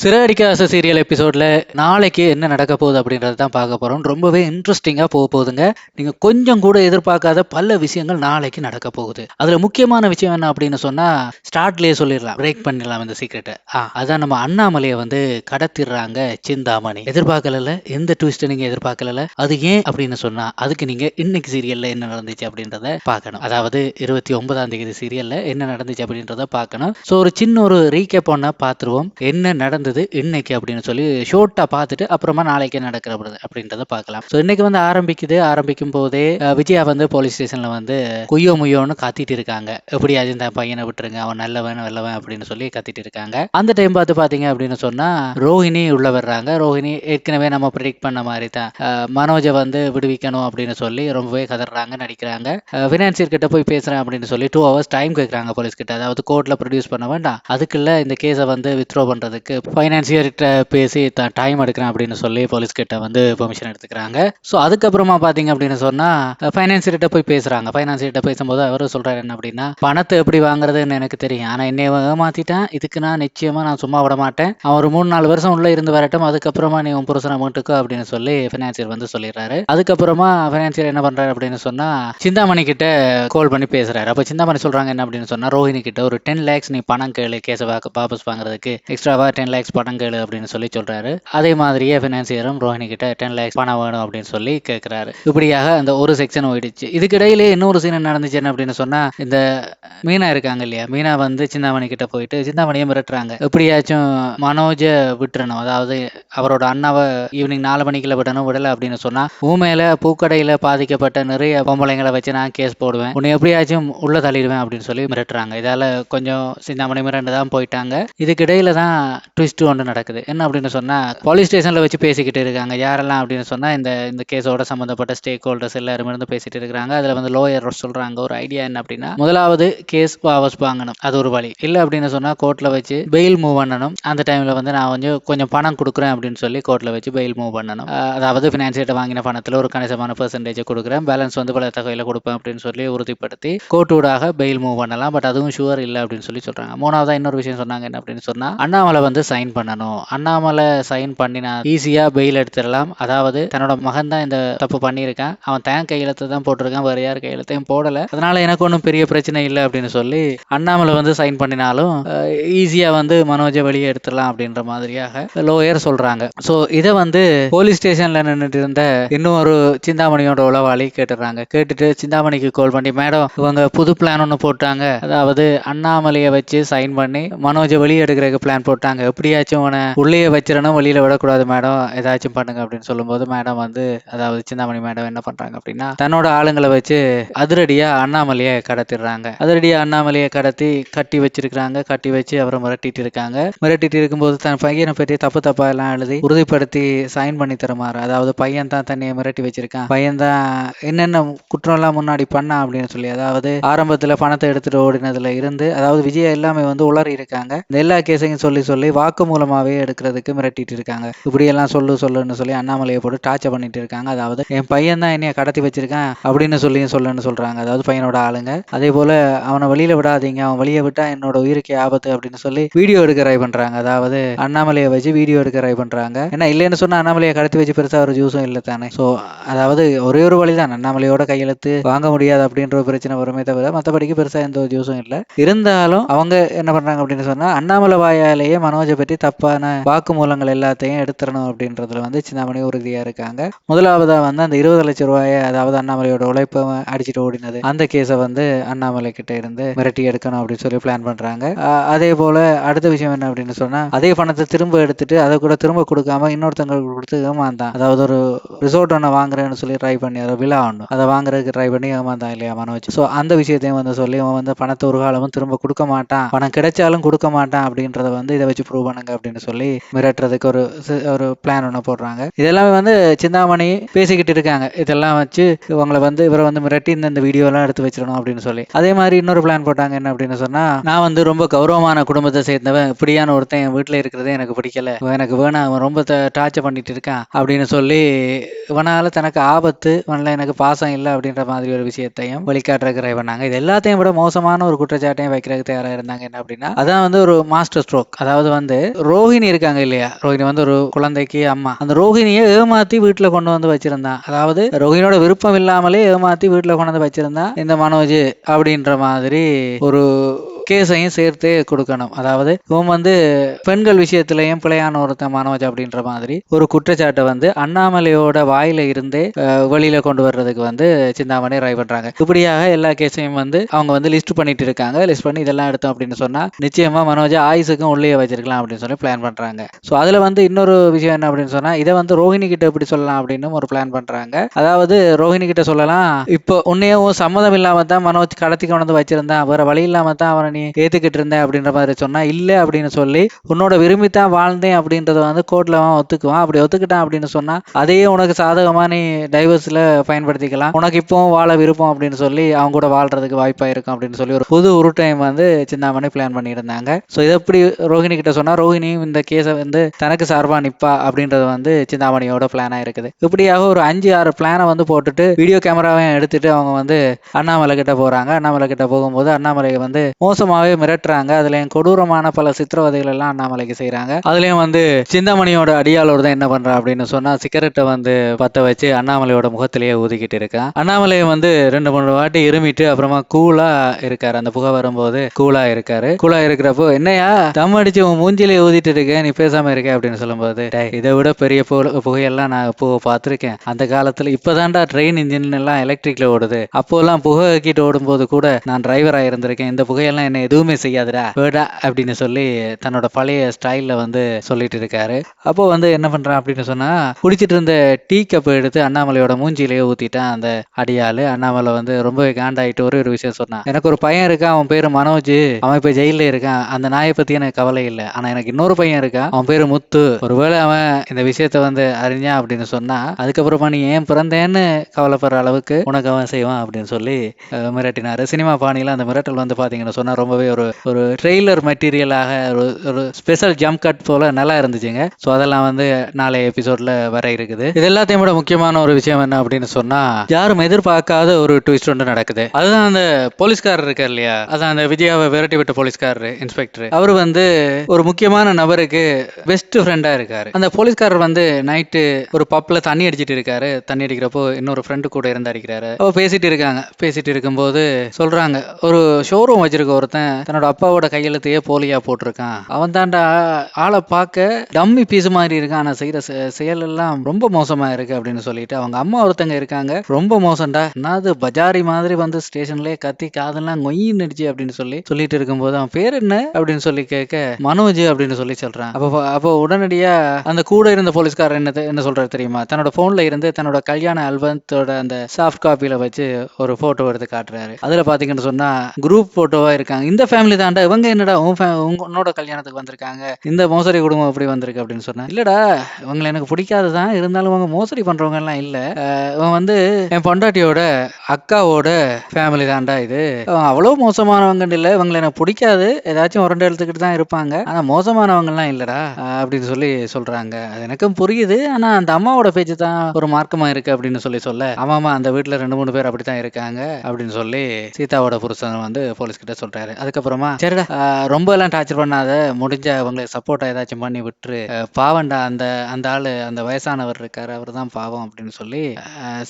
சிறகடிக்க ஆசை சீரியல் எபிசோட்ல நாளைக்கு என்ன நடக்க போகுது அப்படின்றத தான் பார்க்க போறோம். ரொம்பவே இன்ட்ரெஸ்டிங்கா போகுதுங்க. நீங்க கொஞ்சம் கூட எதிர்பார்க்காத பல விஷயங்கள் நாளைக்கு நடக்க போகுது. அதுல முக்கியமான விஷயம் என்ன அப்படின்னு சொன்னா, ஸ்டார்ட்லயே சொல்லிடலாம். பிரேக் பண்ணிடலாம் இந்த சீக்ரெட்டை. அதான் நம்ம அண்ணாமலையை வந்து கடத்திடுறாங்க சிந்தாமணி. எதிர்பார்க்கல, எந்த ட்விஸ்ட் நீங்க எதிர்பார்க்கல. அது ஏன் அப்படின்னு சொன்னா, அதுக்கு நீங்க இன்னைக்கு சீரியல்ல என்ன நடந்துச்சு அப்படின்றத பார்க்கணும். அதாவது 29ஆம் தேதி சீரியல்ல என்ன நடந்துச்சு அப்படின்றத பார்க்கணும். ஸோ ஒரு சின்ன ஒரு ரீகேப் ஒண்ணா பார்த்துருவோம். என்ன நடந்தது இன்னைக்கு அப்படின்னு சொல்லி ஷோர்ட்டா பார்த்துட்டு அப்புறமா நாளைக்கு நடக்கிறது அப்படின்றத பார்க்கலாம். ஸோ இன்னைக்கு வந்து ஆரம்பிக்கும் போதே விஜயா வந்து போலீஸ் ஸ்டேஷன்ல வந்து குய்யோ முய்யோன்னு கத்திட்டு இருக்காங்க. எப்படியாவது இந்த பையனை விட்டுருங்க, அவன் நல்லவன் நல்லவன் அப்படின்னு சொல்லி கத்திட்டு இருக்காங்க. அந்த டைம் பார்த்து பாத்தீங்க அப்படின்னு சொன்னா ரோஹிணி உள்ள வர்றாங்க. ரோஹிணி ஏற்கனவே நம்ம ப்ரிடிக்ட் பண்ண மாதிரி தான் மனோஜை வந்து விடுவிக்கணும் அப்படின்னு சொல்லி ரொம்பவே கதறாங்க, நடிக்கிறாங்க. ஃபினான்சியர் கிட்ட போய் பேசுறேன் அப்படின்னு சொல்லி 2 hours டைம் கேட்கறாங்க போலீஸ் கிட்ட. அதாவது கோர்ட்ல ப்ரொடியூஸ் பண்ண வேண்டாம், அதுக்குள்ள இந்த கேஸை வந்து வித்ட்ரோ பண்றதுக்கு ஃபைனான்சியர்கிட்ட பேசி டைம் எடுக்கிறேன் அப்படின்னு சொல்லி போலீஸ் கிட்ட வந்து பெர்மிஷன் எடுத்துக்கிறாங்க. ஸோ அதுக்கப்புறமா பாத்தீங்க அப்படின்னு சொன்னா ஃபைனான்சியர்கிட்ட போய் பேசுறாங்க. ஃபைனான்சியர்கிட்ட பேசும்போது அவரு சொல்றாரு என்ன அப்படின்னா, பணத்தை எப்படி வாங்குறதுன்னு எனக்கு தெரியும், ஆனா என்னை ஏமாத்திட்டான், இதுக்கு நான் நிச்சயமா நான் சும்மா விட மாட்டேன், அவன் ஒரு 3-4 வருஷம் உள்ள இருந்து வரட்டும், அதுக்கப்புறமா நீ உன் புருஷனை மீட்டுக்கோ அப்படின்னு சொல்லி ஃபைனான்சியர் வந்து சொல்லிடுறாரு. அதுக்கப்புறமா ஃபைனான்சியர் என்ன பண்றாரு அப்படின்னு சொன்னா சிந்தாமணி கிட்ட கால் பண்ணி பேசுறாரு. அப்ப சிந்தாமணி சொல்றாங்க என்ன அப்படின்னு சொன்னா, ரோஹிணி கிட்ட ஒரு 10 lakhs நீ பணம் கேளு, கேஸை வாபஸ் வாங்குறதுக்கு எக்ஸ்ட்ராவா 10 lakhs பணம் கேளு அப்படின்னு சொல்லி சொல்றாரு. அதே மாதிரியே ஃபினான்சியரும் ரோஹிணி கிட்ட 10 lakhs பணம் வேணும் அப்படின்னு சொல்லி கேட்கிறாரு. இப்படியாக அந்த ஒரு செக்ஷன் ஓடிடுச்சு. இதுக்கிடையிலே இன்னொரு சீன் நடந்துச்சு என்ன அப்படின்னு சொன்னா, இந்த மீனா இருக்காங்க இல்லையா, மீனா வந்து சிந்தாமணி கிட்ட போயிட்டு சிந்தாமணியை மிரட்டுறாங்க. எப்படியாச்சும் மனோஜை விட்டுறணும், அதாவது அவரோட அண்ணாவை ஈவினிங் 4 மணிக்குள்ள விடணும், விடல அப்படின்னு சொன்னா ஊமையில பூக்கடையில பாதிக்கப்பட்ட நிறைய பொம்பளைங்களை வச்சு நான் கேஸ் போடுவேன், உன்னை எப்படியாச்சும் உள்ள தள்ளிடுவேன் அப்படின்னு சொல்லி மிரட்டுறாங்க. இதால கொஞ்சம் சிந்தாமணி மிரண்டு தான் போயிட்டாங்க. இதுக்கிடையில தான் ட்விஸ்ட் ஒன்று நடக்குது. என்ன அப்படின்னு சொன்னா, போலீஸ் ஸ்டேஷன்ல வச்சு பேசிக்கிட்டு இருக்காங்க. யாரெல்லாம் அப்படின்னு சொன்னா, இந்த இந்த கேஸோட சம்பந்தப்பட்ட ஸ்டேக் ஹோல்டர்ஸ் எல்லாருமே இருந்து பேசிட்டு இருக்காங்க. அதுல வந்து லோயர் சொல்றாங்க ஒரு ஐடியா என்ன அப்படின்னா, முதலாவது கேஸ் வாபஸ் வாங்கணும், அது ஒரு வழி. இல்ல அப்படின்னு சொன்னா கோர்ட்ல வச்சு பெயில் மூவ் பண்ணணும். அந்த டைம்ல வந்து நான் கொஞ்சம் பணம் கொடுக்குறேன் அப்படின்னு சொல்லி கோர்ட்ல வச்சு பெயில் மூவ் பண்ணணும். அதாவது பினான்சியர்ட்ட வாங்கின பணத்துல ஒரு கணிசமான பெர்சன்டேஜ் கொடுக்குறேன், பேலன்ஸ் வந்து பல தொகையில கொடுப்பேன் அப்படின்னு சொல்லி உறுதிப்படுத்தி கோர்ட்டூடாக பெயில் மூவ் பண்ணலாம். பட் அதுவும் ஷுவர் இல்லை அப்படின்னு சொல்லி சொல்றாங்க. மூணாவதா இன்னொரு விஷயம் சொன்னாங்க என்ன அப்படின்னு சொன்னா, அண்ணாமலை வந்து சைன் பண்ணணும். அண்ணாமலை சைன் பண்ணினா ஈஸியா பெயில் எடுத்துடலாம். அதாவது தன்னோட மகன் தான் இந்த தப்பு பண்ணியிருக்கான், அவன் தான் கையெழுத்து தான் போட்டிருக்கான், வேற யார் கையெழுத்தையும் போடல, அதனால எனக்கு ஒன்றும் பெரிய பிரச்சனை இல்லை அப்படின்னு சொல்லி அண்ணாமலை வந்து சைன் பண்ணினாலும் ஈஸியா வந்து மனோஜை வெளியே எடுத்துடலாம் அப்படின்ற மாதிரியாக லோயர் சொல்றாங்க. ஸோ இதை வந்து போலீஸ் ஸ்டேஷன்ல நின்றுட்டு இருந்த இன்னொரு சிந்தாமணியோட உளவாளி கேட்டுறாங்க. கேட்டுட்டு சிந்தாமணிக்கு கால் பண்ணி, மேடம் இவங்க புது பிளான் ஒன்று போட்டாங்க, அதாவது அண்ணாமலையை வச்சு சைன் பண்ணி மனோஜை வெளியே எடுக்கிறதுக்கு பிளான் போட்டாங்க, எப்படியாச்சும் உன உள்ளே வச்சிடணும், வெளியில விடக்கூடாது மேடம், ஏதாச்சும் பண்ணுங்க அப்படின்னு சொல்லும்போது மேடம் வந்து, அதாவது சிந்தாமணி மேடம் என்ன பண்றாங்க அப்படின்னா, தன்னோட ஆளுங்களை வச்சு அதிரடியா அண்ணாமலையை கடத்திடுறாங்க. அதிரடியா அண்ணாமலையை கடத்தி கட்டி வச்சிருக்காங்க. கட்டி வச்சு அவரை மிரட்டிட்டு இருக்காங்க. மிரட்டிட்டு இருக்கும்போது தன் பையனை பற்றி தப்பா எல்லாம் எழுதி உறுதிப்படுத்தி சைன் பண்ணி தருமாறு, அதாவது பையன் தான் தன்னையை மிரட்டி வச்சிருக்கான், பையன் தான் என்னென்ன குற்றம் எல்லாம் முன்னாடி பண்ணா அப்படின்னு சொல்லி, அதாவது ஆரம்பத்துல பணத்தை எடுத்துட்டு ஓடினதுல இருந்து, அதாவது விஜயா எல்லாமே வந்து உளறி இருக்காங்க. இந்த எல்லா கேஸையும் சொல்லி வாக்கு மூலமாவே எடுக்கிறதுக்கு மிரட்டிட்டு இருக்காங்க. இப்படி எல்லாம் சொல்லுன்னு சொல்லி அண்ணாமலையை போட்டு டார்ச்சர் பண்ணிட்டு இருக்காங்க. அதாவது என் பையன் தான் என்னைய கடத்தி வச்சிருக்கான் அப்படின்னு சொல்லுன்னு சொல்றாங்க, அதாவது பையனோட ஆளுங்க. அதே போல அவனை வெளியில விடாதீங்க, அவன் வெளியே விட்டா என்னோட உயிருக்கு ஆபத்து அப்படின்னு சொல்லி வீடியோ எடுக்க ட்ரை பண்றாங்க. அதாவது அண்ணாமலையை வச்சு வீடியோ எடுக்க ட்ரை பண்றாங்க. ஏன்னா இல்லைன்னு சொன்னா அண்ணாமலையை கடத்தி வச்சு பெருசா ஒரு ஜூஸும் இல்லை தானே. ஸோ அதாவது ஒரே ஒரு வழிதான், அண்ணாமலையோட கையெழுத்து வாங்க முடியாது அப்படின்ற ஒரு பிரச்சனை வருமே தவிர மற்றபடிக்கு பெருசா எந்த ஒரு ஜூஸும் இல்லை. இருந்தாலும் அவங்க என்ன பண்றாங்க அப்படின்னு சொன்னா, அண்ணாமலை வாயாலேயே மனோஜை பற்றி தப்பான வாக்குமூலங்கள் எல்லாத்தையும் எடுத்துடணும் அப்படின்றதுல வந்து சிந்தாமணி உறுதியா இருக்காங்க. முதலாவதா வந்து அந்த 20 லட்சம் ரூபாயை, அதாவது அண்ணாமலையோட உழைப்பை அடிச்சுட்டு ஓடினது, அந்த கேஸை வந்து அண்ணாமலை கிட்ட இருந்து மிரட்டி எடுக்கணும் அப்படின்னு சொல்லி பிளான் பண்றாங்க. அதே போல அடுத்த விஷயம் என்ன அப்படின்னு சொன்னா, அதே பணத்தை திரும்ப எடுத்துட்டு அதை கூட திரும்ப கொடுக்காம இன்னொருத்தங்களுக்கு கொடுத்து ஏமாந்தான். அதாவது ஒரு ரிசோர்ட் ஒன்று வாங்குறேன்னு சொல்லி ட்ரை பண்ணி, அதை விழா ஒன்று அதை வாங்குறதுக்கு ட்ரை பண்ணி ஏமாந்தான் இல்லையா மனோஜ். ஸோ அந்த விஷயத்தையும் வந்து சொல்லி அவன் வந்து பணத்தை ஒரு காலமும் திரும்ப கொடுக்க மாட்டான், பணம் கிடைச்சாலும் கொடுக்க மாட்டான் அப்படின்றத வந்து இதை வச்சு ப்ரூவ் பண்ணுங்க அப்படின்னு சொல்லி மிரட்டுறதுக்கு ஒரு பிளான் ஒன்று போடுறாங்க. இதெல்லாம் வந்து சிந்தாமணி பேசிக்கிட்டு இருக்காங்க. இதெல்லாம் வச்சு இவங்களை வந்து இவரை வந்து மிரட்டி இந்த வீடியோ எல்லாம் எடுத்து வச்சிடணும் அப்படின்னு சொல்லி. அதே மாதிரி இன்னொரு பிளான் போட்டாங்க என்ன அப்படின்னு சொன்னா, நான் வந்து ரொம்ப கௌரவமான குடும்பத்தை சேர்ந்தவன், இப்படியான ஒருத்தன் என் வீட்டுல இருக்கிறதே எனக்கு பிடிக்கல, எனக்கு வேணாம், அவன் ரொம்ப டார்ச்சர் பண்ணிட்டு இருக்கான் அப்படின்னு சொல்லி இவனால தனக்கு ஆபத்து, இவனால எனக்கு பாசம் இல்லை அப்படின்ற மாதிரி ஒரு விஷயத்தையும் வெளிக்காட்டுறதுக்கு ட்ரை பண்ணாங்க. இது எல்லாத்தையும் விட மோசமான ஒரு குற்றச்சாட்டையும் வைக்கிறதுக்கு தயாரா இருந்தாங்க. என்ன அப்படின்னா, அதான் வந்து ஒரு மாஸ்டர் ஸ்ட்ரோக். அதாவது வந்து ரோஹிணி இருக்காங்க இல்லையா, ரோஹிணி வந்து ஒரு குழந்தைக்கு அம்மா, அந்த ரோஹிணியை ஏமாத்தி வீட்டுல கொண்டு வந்து வச்சிருந்தான். அதாவது ரோஹிணியோட விருப்பம் இல்லாமலே ஏமாத்தி வீட்டுல கொண்டு வந்து வச்சிருந்தான் இந்த மனோஜ் அப்படின்ற மாதிரி ஒரு கேஸையும் சேர்த்தே கொடுக்கணும். அதாவது இவன் வந்து பெண்கள் விஷயத்திலையும் பிழையான ஒருத்தன் மனோஜ் அப்படின்ற மாதிரி ஒரு குற்றச்சாட்டை வந்து அண்ணாமலையோட வாயில இருந்தே வெளியில கொண்டு வர்றதுக்கு வந்து சிந்தாமணி ட்ரை பண்றாங்க. இப்படியாக எல்லா கேஸையும் வந்து அவங்க வந்து லிஸ்ட் பண்ணிட்டு இருக்காங்க. லிஸ்ட் பண்ணி இதெல்லாம் எடுத்தோம் அப்படின்னு சொன்னா நிச்சயமா மனோஜ் ஆயுசுக்கும் உள்ளே வச்சிருக்கலாம் அப்படின்னு சொல்லி பிளான் பண்றாங்க. ஸோ அதுல வந்து இன்னொரு விஷயம் என்ன அப்படின்னு சொன்னா, இதை வந்து ரோஹிணி கிட்ட எப்படி சொல்லலாம் அப்படின்னு ஒரு பிளான் பண்றாங்க. அதாவது ரோஹிணி கிட்ட சொல்லலாம், இப்போ உன்னையும் சம்மதம் இல்லாம தான் மனோஜ் கடத்தி கொண்டு வந்து வச்சிருந்தான், வேற வழி இல்லாம தான் அவனை நீ ஏத்துக்கிட்டு இருந்த அப்படின்ற மாதிரி சொன்னா, இல்ல அப்படின்னு சொல்லி உன்னோட விரும்பித்தான் வாழ்ந்தேன் அப்படின்றத வந்து கோர்ட்ல அவன் ஒத்துக்குவான். அப்படி ஒத்துக்கிட்டான் அப்படின்னு சொன்னா அதையே உனக்கு சாதகமா நீ டைவர்ஸ்ல பயன்படுத்திக்கலாம், உனக்கு இப்போ வாழ விருப்பம் அப்படின்னு சொல்லி அவங்க கூட வாழ்றதுக்கு வாய்ப்பா இருக்கும் அப்படின்னு சொல்லி ஒரு புது உருட்டையும் வந்து சிந்தாமணி பிளான் பண்ணியிருந்தாங்க. ஸோ இதை எப்படி ரோஹிணி கிட்ட சொன்னா ரோஹிணியும் இந்த கேஸை வந்து தனக்கு சார்பா நிப்பா அப்படின்றது வந்து சிந்தாமணியோட பிளானா இருக்குது. இப்படியாக ஒரு 5-6 பிளானை வந்து போட்டுட்டு வீடியோ கேமராவையும் எடுத்துட்டு அவங்க வந்து அண்ணாமலை கிட்ட போறாங்க. அண்ணாமலை கிட்ட போகும்போது அண்ணாமலை வந்து மோசமாவே மிரட்டுறாங்க. அதுலயும் கொடூரமான பல சித்திரவதைகள் எல்லாம் அண்ணாமலைக்கு செய்யறாங்க. அதுலயும் வந்து சிந்தாமணியோட அடியாளோட தான் என்ன பண்றா அப்படின்னு சொன்னா சிகரெட்டை வந்து பத்த வச்சு அண்ணாமலையோட முகத்திலேயே ஊதிக்கிட்டு இருக்கான். அண்ணாமலையை வந்து 2-3 வாட்டி இருமிட்டு அப்புறமா கூலா இருக்காரு. அந்த புகை வரும்போது கூலா இருக்காரு. கூலா இருக்கிறப்போ என்னையா தம் அடிச்சு உன் மூஞ்சிலே ஊதிட்டு இருக்க, நீ பேசாம இருக்க அப்படின்னு சொல்லும்போது, இதை விட பெரிய புகையெல்லாம் நான் இப்போ பார்த்திருக்கேன். அந்த காலத்துல இப்பதான்டா ட்ரெயின் இன்ஜின் எல்லாம் எலக்ட்ரிக்ல ஓடுது, அப்போ எல்லாம் புகை வைக்கிட்டு ஓடும்போது கூட நான் டிரைவரா இருந்திருக்கேன், இந்த புகையெல்லாம் என்ன எதுவுமே செய்யாதுடா வேடா அப்படின்னு சொல்லி தன்னோட பழைய ஸ்டைல்ல வந்து சொல்லிட்டு இருக்காரு. அப்போ வந்து என்ன பண்றான் அப்படின்னு சொன்னா, குடிச்சிட்டு இருந்த டீ கப் எடுத்து அண்ணாமலையோட மூஞ்சிலேயே ஊத்திட்டான் அந்த அடியாளு. அண்ணாமலை வந்து ரொம்பவே காண்டாயிட்டு ஒரு விஷயம் சொன்னான், எனக்கு ஒரு பையன் இருக்கான், அவன் பேரு மனோஜ், அவன் இப்ப ஜெயில இருக்கான், அந்த நாயை பத்தி எனக்கு கவலை இல்லை, ஆனா எனக்கு இன்னொரு பையன் இருக்கான், அவன் பேரு முத்து, ஒருவேளை அவன் இந்த விஷயத்த வந்து அறிஞ்சான் அப்படின்னு சொன்னா அதுக்கப்புறமா நீ ஏன் பிறந்தேன்னு கவலைப்படுற அளவுக்கு உனக்கு அவன் செய்வான் அப்படின்னு சொல்லி மிரட்டினாரு. சினிமா பாணியில அந்த மிரட்டல் வந்து பாத்தீங்கன்னு சொன்னா ரொம்பவே ஒரு ஒரு ட்ரெய்லர் மெட்டீரியலாக ஒரு ஸ்பெஷல் ஜம்ப் கட் போல நல்லா இருந்துச்சுங்க. ஸோ அதெல்லாம் வந்து நாளைய எபிசோட்ல வர இருக்குது. இது எல்லாத்தையும் விட முக்கியமான ஒரு விஷயம் என்ன அப்படின்னு சொன்னா, யாரும் எதிர்பார்க்காத ஒரு ட்விஸ்ட் ஒன்று நடக்குது. அதுதான் அந்த போலீஸ்காரர் இருக்கார் இல்லையா, அதான் அந்த விஜயாவை விரட்டி விட்ட போலீஸ்காரர் இன்ஸ்பெக்டர், அவர் வந்து ஒரு முக்கியமான நபருக்கு பெஸ்ட் ஃப்ரெண்டா இருக்காரு. அந்த போலீஸ்காரர் வந்து நைட்டு ஒரு பப்ல தண்ணி அடிச்சிட்டு இருக்காரு. தண்ணி அடிக்கிறப்போ இன்னொரு ஃப்ரெண்டு கூட இருந்து அடிக்கிறாரு. அவ பேசிட்டு இருக்காங்க. பேசிட்டு இருக்கும்போது சொல்றாங்க, ஒரு ஷோரூம் வச்சிருக்க ஒருத்தன் தன்னோட அப்பாவோட கையெழுத்தையே போலியா போட்டிருக்கான், அவன் தாண்டா ஆளை பார்க்க டம்மி பீஸ் மாதிரி இருக்கான், ஆனா செய்யற செயல் எல்லாம் ரொம்ப மோசமா இருக்கு அப்படின்னு சொல்லிட்டு அவங்க அம்மா ஒருத்தங்க இருக்காங்க, ரொம்ப மோசம்டா, என்னது பஜாரி மாதிரி வந்து ஸ்டேஷன்லயே கத்தி காதெல்லாம் நொய்யின்னு அடிச்சு அப்படின்னு சொல்லிட்டு இருக்கும்போது அவன் பேர் என்ன அப்படின்னு சொல்லி கேட்க மனோஜ் அப்படின்னு சொல்லி சொல்றான். அப்போ உடனடியா அந்த கூட இருந்த போலீஸ்காரர் என்ன சொல்றாரு தெரியுமா, தன்னோட போன்ல இருந்து தன்னோட கல்யாண ஆல்பத்தோட அந்த சாஃப்ட் காப்பியில வச்சு ஒரு போட்டோ எடுத்து காட்டுறாரு. அதுல பாத்தீங்கன்னு சொன்னா குரூப் போட்டோவா இருக்காங்க. இந்த ஃபேமிலி தான்டா, இவங்க என்னடா உன்னோட கல்யாணத்துக்கு வந்திருக்காங்க, இந்த மோசடி குடும்பம் எப்படி வந்திருக்கு அப்படின்னு சொன்னா, இல்லடா இவங்களை எனக்கு பிடிக்காதுதான், இருந்தாலும் இவங்க மோசடி பண்றவங்க எல்லாம் இல்ல, இவன் வந்து என் பொண்டாட்டியோட அக்காவோட ஃபேமிலி தான்டா இது, அவ்வளவு மோசமானவங்க இல்ல, இவங்களை எனக்கு பிடிக்காது, ஏதாச்சும் உரண்டை எடுத்துக்கிட்டு தான் இருப்பாங்க, ஆனா மோசமானவங்க எல்லாம் இல்லடா அப்படின்னு சொல்லி சொல்றாங்க. அது எனக்கும் புரியுது, ஆனா அந்த அம்மாவோட பேச்சு தான் ஒரு மார்க்கமா இருக்கு அப்படின்னு சொல்ல ஆமாமா அந்த வீட்டுல 2-3 பேர் அப்படித்தான் இருக்காங்க அப்படின்னு சொல்லி சீதாவோட புருஷன் வந்து போலீஸ் கிட்ட சொல்றாரு. அதுக்கப்புறமா சரிடா ரொம்ப எல்லாம் டார்ச்சர் பண்ணாத, முடிஞ்ச அவங்களுக்கு சப்போர்ட்டா ஏதாச்சும் பண்ணி விட்டுரு, பாவண்டா அந்த அந்த ஆளு அந்த வயசானவர் இருக்காரு, அவர் தான் பாவம் அப்படின்னு சொல்லி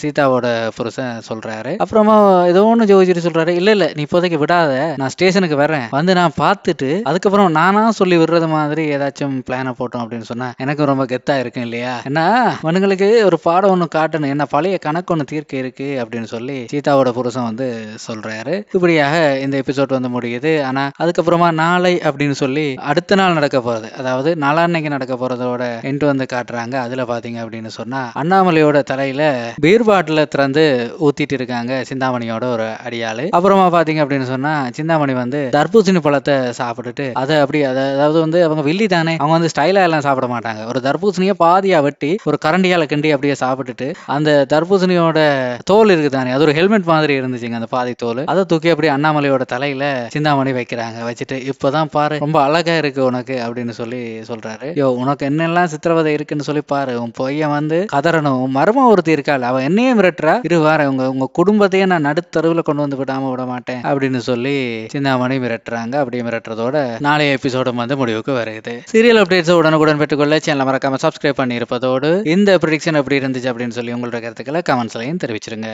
சீதாவோட புருஷன் சொல்றாரு. அப்புறமா ஏதோ ஒன்று ஜோதிச்சு சொல்றாரு, இல்ல நீ இப்போதைக்கு விடாத, நான் ஸ்டேஷனுக்கு வரேன், வந்து நான் பார்த்துட்டு அதுக்கப்புறம் நானா சொல்லி விடுறது மாதிரி ஏதாச்சும் பிளான போட்டோம் அப்படின்னு சொன்னா எனக்கு ரொம்ப கெத்தா இருக்கும் இல்லையா, ஏன்னா மனுங்களுக்கு ஒரு பாடம் ஒன்று காட்டணும், என்ன பழைய கணக்கு ஒன்று தீர்க்க இருக்கு அப்படின்னு சொல்லி சீதாவோட புருஷன் வந்து சொல்றாரு. இப்படியாக இந்த எபிசோட் வந்து முடியுது. ஆனா அதுக்கப்புறமா நாளை அப்படின்னு சொல்லி அடுத்த நாள் நடக்க போறது, அதாவது நாளான்னைக்கு நடக்க போறதோட எண்ட் வந்து காட்டுறாங்க. அதுல பாத்தீங்க அப்படின்னு சொன்னா அண்ணாமலையோட தலையில பீர் பாட்டில திறந்து ஊத்திட்டு இருக்காங்க சிந்தாமணியோட ஒரு அடியாளு. அப்புறமா பாத்தீங்க அப்படின்னு சொன்னா சிந்தாமணி வந்து தர்பூசணி பழத்தை சாப்பிட்டுட்டு அதாவது வந்து அவங்க வில்லி தானே, அவங்க வந்து ஸ்டைலா எல்லாம் சாப்பிட மாட்டாங்க, ஒரு தர்பூசணியை பாதியா வெட்டி ஒரு கரண்டியால கிண்டி அப்படியே சாப்பிட்டுட்டு அந்த தர்பூசணியோட தோல் இருக்கு தானே, அது ஒரு ஹெல்மெட் மாதிரி இருந்துச்சுங்க, அந்த பாதி தோல், அதை தூக்கி அப்படியே அண்ணாமலையோட தலையில சிந்தாமணி வைக்கிறாங்க. வச்சுட்டு இப்பதான் பாரு ரொம்ப அழகா இருக்கு உனக்கு அப்படின்னு சொல்லி சொல்றாரு. யோ உனக்கு என்னெல்லாம் சித்திரவதை இருக்குன்னு சொல்லி பாரு. உன் பையன் வந்து கதறணும். உன் மருமக ஒருத்தி இருக்காள், அவ என்னையே மிரட்டுறா. இரு வார உங்க உங்க குடும்பத்தையே நான் நடுத்தருவுல கொண்டு வந்து விடாம விட மாட்டேன் அப்படின்னு சொல்லி சிந்தாமணி மிரட்டுறாங்க. அப்படி மிரட்டுறதோட நாளைய எபிசோடும் வந்து முடிவுக்கு வருது. சீரியல் அப்டேட்ஸ் உடனுக்குடன் பெற்றுக்கொள்ள சேனல் மறக்காம சப்ஸ்கிரைப் பண்ணி இருப்பதோடு இந்த ப்ரெடிக்ஷன் எப்படி இருந்துச்சு அப்படின்னு சொல்லி உங்களோட கருத்துக்களை கமெண்ட்ஸ்லையும் தெரிவிச்சிருங்க.